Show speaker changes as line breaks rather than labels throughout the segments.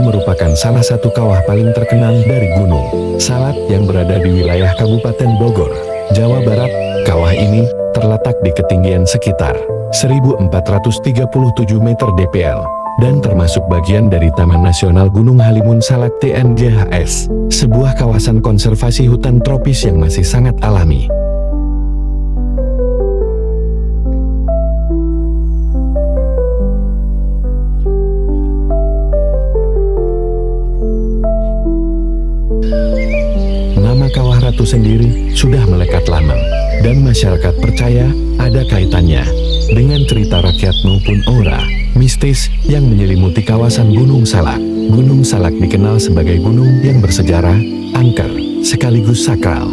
merupakan salah satu kawah paling terkenal dari Gunung Salak yang berada di wilayah Kabupaten Bogor, Jawa Barat. Kawah ini terletak di ketinggian sekitar 1437 meter DPL dan termasuk bagian dari Taman Nasional Gunung Halimun Salak TNGHS, sebuah kawasan konservasi hutan tropis yang masih sangat alami. Nama Kawah Ratu sendiri sudah melekat lama, dan masyarakat percaya ada kaitannya dengan cerita rakyat maupun aura mistis yang menyelimuti kawasan Gunung Salak. Gunung Salak dikenal sebagai gunung yang bersejarah, angker, sekaligus sakral.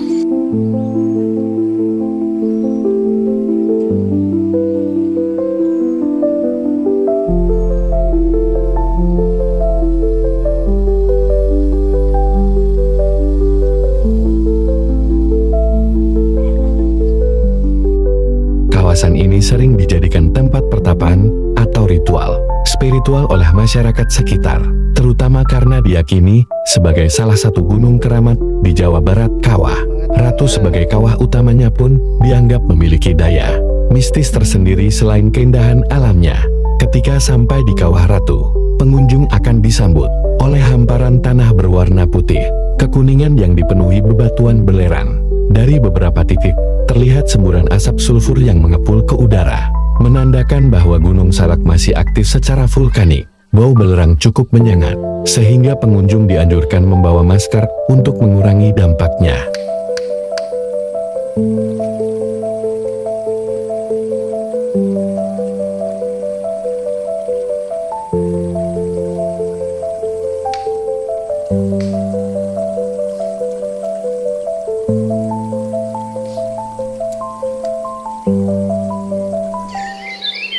Kawasan ini sering dijadikan tempat pertapaan atau ritual spiritual oleh masyarakat sekitar, terutama karena diyakini sebagai salah satu gunung keramat di Jawa Barat. Kawah Ratu sebagai kawah utamanya pun dianggap memiliki daya mistis tersendiri selain keindahan alamnya. Ketika sampai di Kawah Ratu, pengunjung akan disambut oleh hamparan tanah berwarna putih kekuningan yang dipenuhi bebatuan belerang. Dari beberapa titik, terlihat semburan asap sulfur yang mengepul ke udara, menandakan bahwa Gunung Salak masih aktif secara vulkanik. Bau belerang cukup menyengat, sehingga pengunjung dianjurkan membawa masker untuk mengurangi dampaknya.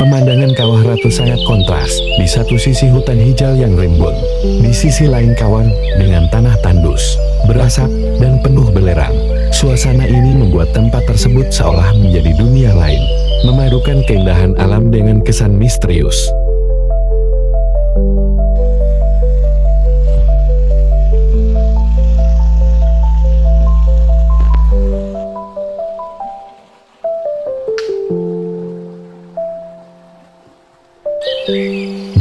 Pemandangan Kawah Ratu sangat kontras. Di satu sisi hutan hijau yang rimbun, di sisi lain kawan dengan tanah tandus, berasap, dan penuh belerang. Suasana ini membuat tempat tersebut seolah menjadi dunia lain, memadukan keindahan alam dengan kesan misterius.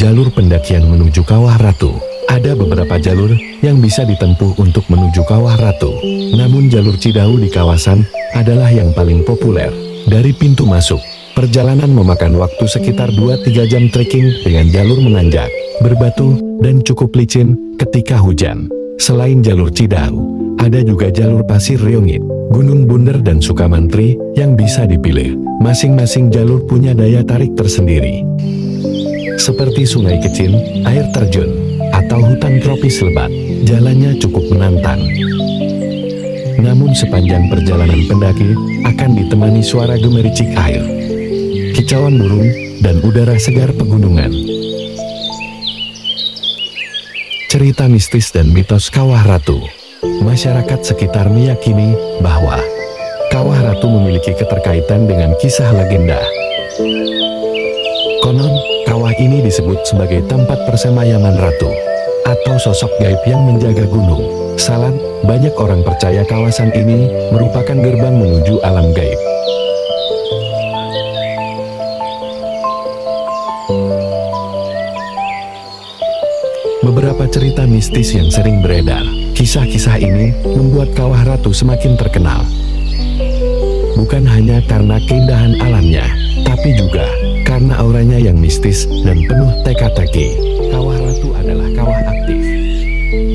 Jalur pendakian menuju Kawah Ratu. Ada beberapa jalur yang bisa ditempuh untuk menuju Kawah Ratu. Namun jalur Cidahu di kawasan adalah yang paling populer. Dari pintu masuk, perjalanan memakan waktu sekitar 2-3 jam trekking dengan jalur menanjak, berbatu, dan cukup licin ketika hujan. Selain jalur Cidahu, ada juga jalur Pasir Riongit, Gunung Bunder, dan Sukamantri yang bisa dipilih. Masing-masing jalur punya daya tarik tersendiri, seperti sungai kecil, air terjun, atau hutan tropis lebat. Jalannya cukup menantang. Namun sepanjang perjalanan pendaki akan ditemani suara gemericik air, kicauan burung, dan udara segar pegunungan. Cerita mistis dan mitos Kawah Ratu. Masyarakat sekitar meyakini bahwa Kawah Ratu memiliki keterkaitan dengan kisah legenda. Konon, kawah ini disebut sebagai tempat persemayaman ratu, atau sosok gaib yang menjaga Gunung Salak. Banyak orang percaya kawasan ini merupakan gerbang menuju alam gaib. Beberapa cerita mistis yang sering beredar. Kisah-kisah ini membuat Kawah Ratu semakin terkenal, bukan hanya karena keindahan alamnya, tapi juga karena auranya yang mistis dan penuh teka-teki. Kawah Ratu adalah kawah aktif,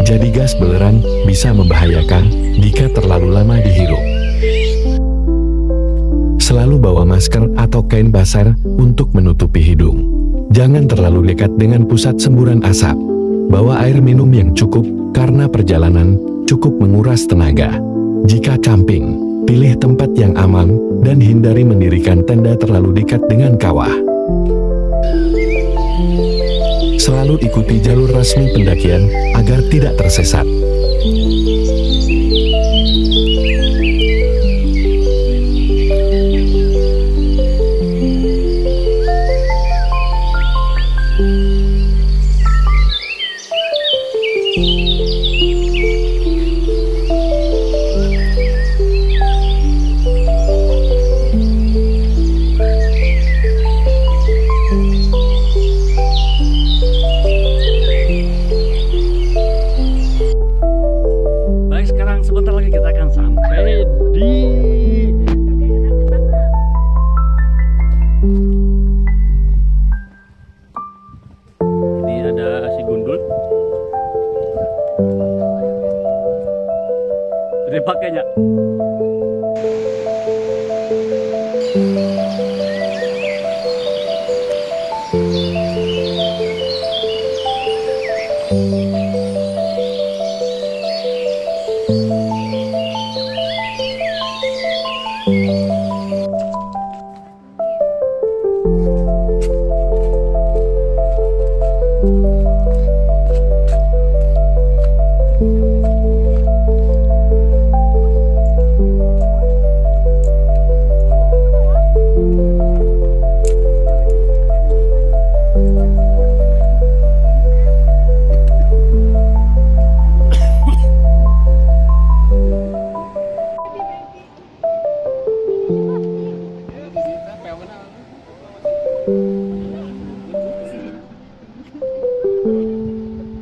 jadi gas belerang bisa membahayakan jika terlalu lama dihirup. Selalu bawa masker atau kain basah untuk menutupi hidung. Jangan terlalu dekat dengan pusat semburan asap. Bawa air minum yang cukup, karena perjalanan cukup menguras tenaga. Jika camping, pilih tempat yang aman, dan hindari mendirikan tenda terlalu dekat dengan kawah. Selalu ikuti jalur resmi pendakian, agar tidak tersesat.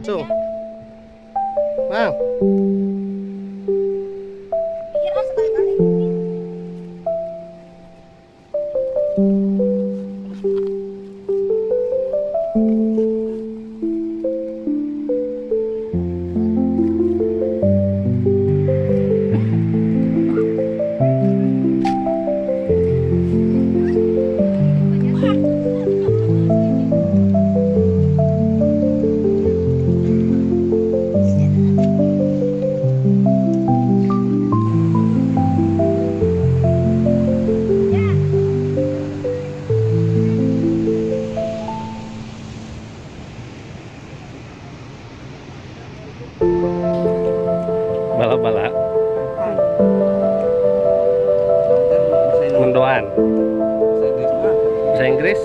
Tuh. Bang. Bala-bala mendoan bahasa Inggris